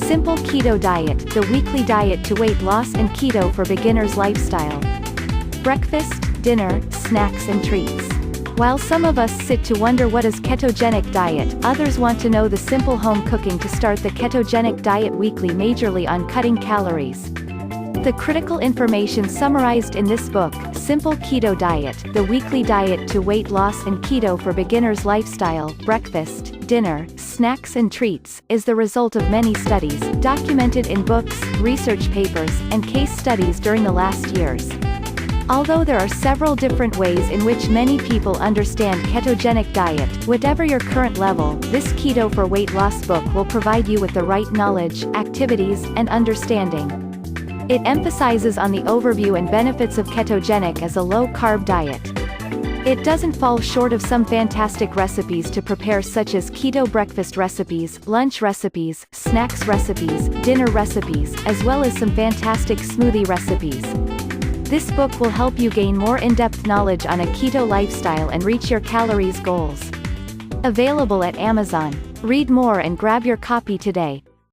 Simple Keto Diet, the weekly diet to weight loss and keto for beginners lifestyle. Breakfast, dinner, snacks and treats. While some of us sit to wonder what is ketogenic diet, others want to know the simple home cooking to start the ketogenic diet weekly majorly on cutting calories. The critical information summarized in this book, Simple Keto Diet, the weekly diet to weight loss and keto for beginners lifestyle, breakfast, dinner, snacks and treats, is the result of many studies, documented in books, research papers, and case studies during the last years. Although there are several different ways in which many people understand ketogenic diet, whatever your current level, this Keto for Weight Loss book will provide you with the right knowledge, activities, and understanding. It emphasizes on the overview and benefits of ketogenic as a low-carb diet. It doesn't fall short of some fantastic recipes to prepare, such as keto breakfast recipes, lunch recipes, snacks recipes, dinner recipes, as well as some fantastic smoothie recipes. This book will help you gain more in-depth knowledge on a keto lifestyle and reach your calories goals. Available at Amazon. Read more and grab your copy today.